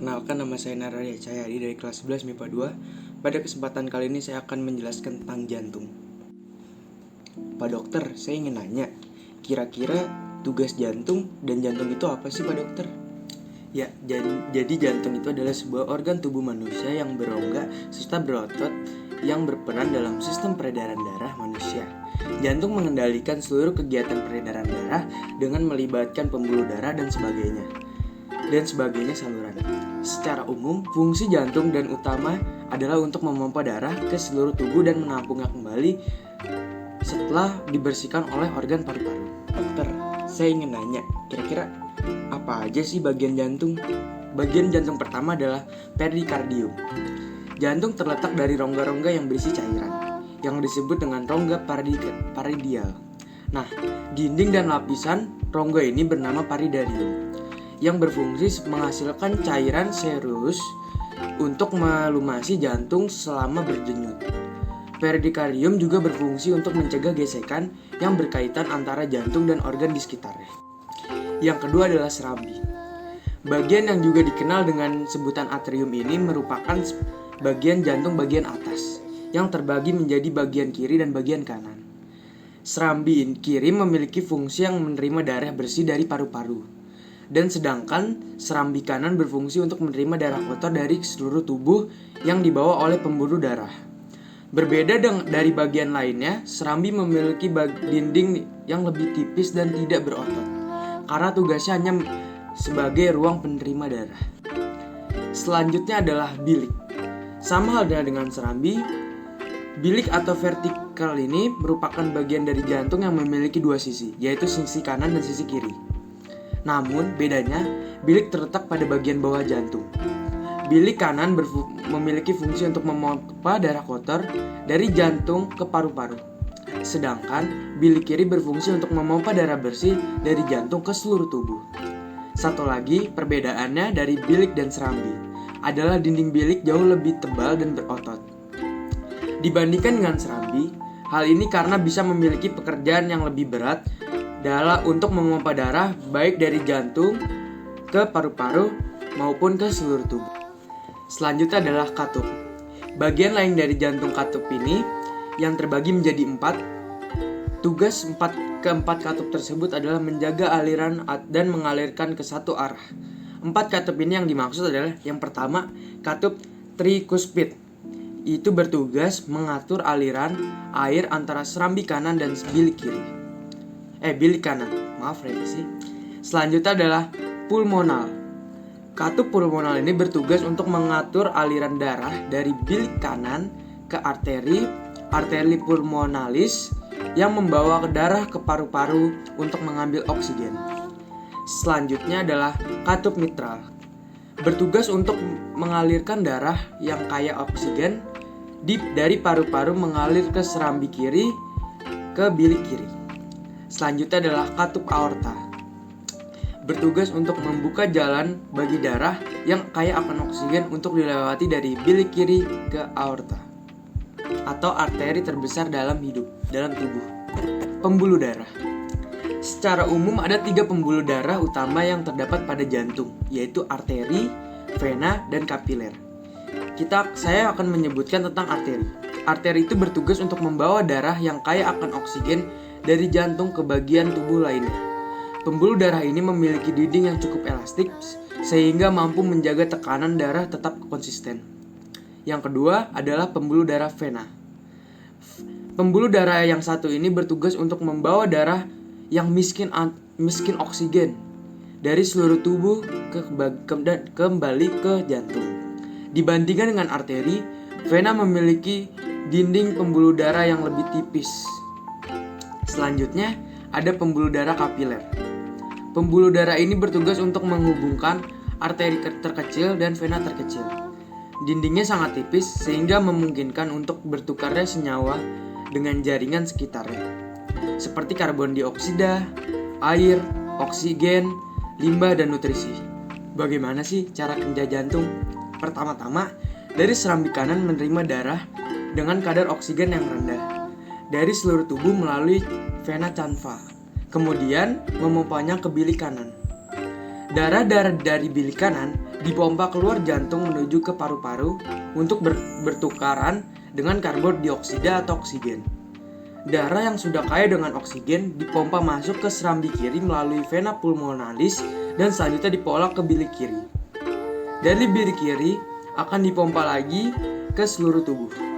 Perkenalkan, nama saya Naradia Cahyadi dari kelas 11 MIPA 2. Pada kesempatan kali ini saya akan menjelaskan tentang jantung. Pak dokter, saya ingin nanya, kira-kira tugas jantung dan jantung itu apa sih Pak dokter? Ya, jadi jantung itu adalah sebuah organ tubuh manusia yang berongga serta berotot yang berperan dalam sistem peredaran darah manusia. Jantung mengendalikan seluruh kegiatan peredaran darah dengan melibatkan pembuluh darah dan sebagainya saluran. Secara umum, fungsi jantung dan utama adalah untuk memompa darah ke seluruh tubuh dan menampungnya kembali setelah dibersihkan oleh organ paru-paru. Dokter, saya ingin nanya, kira-kira apa aja sih bagian jantung? Bagian jantung pertama adalah perikardium. Jantung terletak dari rongga-rongga yang berisi cairan, yang disebut dengan rongga parietal. Nah, dinding dan lapisan rongga ini bernama paridardium, yang berfungsi menghasilkan cairan serus untuk melumasi jantung selama berdenyut. Perikardium juga berfungsi untuk mencegah gesekan yang berkaitan antara jantung dan organ di sekitarnya. Yang kedua adalah serambi. Bagian yang juga dikenal dengan sebutan atrium ini merupakan bagian jantung bagian atas, yang terbagi menjadi bagian kiri dan bagian kanan. Serambi kiri memiliki fungsi yang menerima darah bersih dari paru-paru, dan sedangkan serambi kanan berfungsi untuk menerima darah kotor dari seluruh tubuh yang dibawa oleh pembuluh darah. Berbeda dari bagian lainnya, serambi memiliki dinding yang lebih tipis dan tidak berotot, karena tugasnya hanya sebagai ruang penerima darah. Selanjutnya adalah bilik. Sama halnya dengan serambi, bilik atau vertikal ini merupakan bagian dari jantung yang memiliki dua sisi, yaitu sisi kanan dan sisi kiri. Namun, bedanya, bilik terletak pada bagian bawah jantung. Bilik kanan memiliki fungsi untuk memompa darah kotor dari jantung ke paru-paru. Sedangkan, bilik kiri berfungsi untuk memompa darah bersih dari jantung ke seluruh tubuh. Satu lagi, perbedaannya dari bilik dan serambi adalah dinding bilik jauh lebih tebal dan berotot dibandingkan dengan serambi. Hal ini karena bisa memiliki pekerjaan yang lebih berat untuk memompa darah baik dari jantung ke paru-paru maupun ke seluruh tubuh. Selanjutnya adalah katup. Bagian lain dari jantung katup ini yang terbagi menjadi 4. Tugas keempat katup tersebut adalah menjaga aliran dan mengalirkan ke satu arah. 4 katup ini yang dimaksud adalah yang pertama, katup trikuspid. Itu bertugas mengatur aliran air antara serambi kanan dan bilik kanan. Selanjutnya adalah pulmonal. Katup pulmonal ini bertugas untuk mengatur aliran darah dari bilik kanan ke arteri pulmonalis yang membawa darah ke paru-paru untuk mengambil oksigen. Selanjutnya adalah katup mitral. Bertugas untuk mengalirkan darah yang kaya oksigen dari paru-paru mengalir ke serambi kiri ke bilik kiri. Selanjutnya adalah katup aorta. Bertugas untuk membuka jalan bagi darah yang kaya akan oksigen untuk dilewati dari bilik kiri ke aorta atau arteri terbesar dalam tubuh. Pembuluh darah. Secara umum ada 3 pembuluh darah utama yang terdapat pada jantung, yaitu arteri, vena, dan kapiler. Saya akan menyebutkan tentang arteri. Arteri itu bertugas untuk membawa darah yang kaya akan oksigen dari jantung ke bagian tubuh lainnya. Pembuluh darah ini memiliki dinding yang cukup elastik sehingga mampu menjaga tekanan darah tetap konsisten. Yang kedua adalah pembuluh darah vena. Pembuluh darah yang satu ini bertugas untuk membawa darah yang miskin oksigen dari seluruh tubuh kembali ke jantung. Dibandingkan dengan arteri, vena memiliki dinding pembuluh darah yang lebih tipis. Selanjutnya ada pembuluh darah kapiler. Pembuluh darah ini bertugas untuk menghubungkan arteri terkecil dan vena terkecil. Dindingnya sangat tipis sehingga memungkinkan untuk bertukarnya senyawa dengan jaringan sekitarnya, seperti karbon dioksida, air, oksigen, limbah, dan nutrisi. Bagaimana sih cara kerja jantung? Pertama-tama, dari serambi kanan menerima darah dengan kadar oksigen yang rendah dari seluruh tubuh melalui vena cava. Kemudian memompanya ke bilik kanan. Darah-darah dari bilik kanan dipompa keluar jantung menuju ke paru-paru untuk bertukaran dengan karbon dioksida atau oksigen. Darah yang sudah kaya dengan oksigen dipompa masuk ke serambi kiri melalui vena pulmonalis dan selanjutnya dipolak ke bilik kiri. Dari bilik kiri akan dipompa lagi ke seluruh tubuh.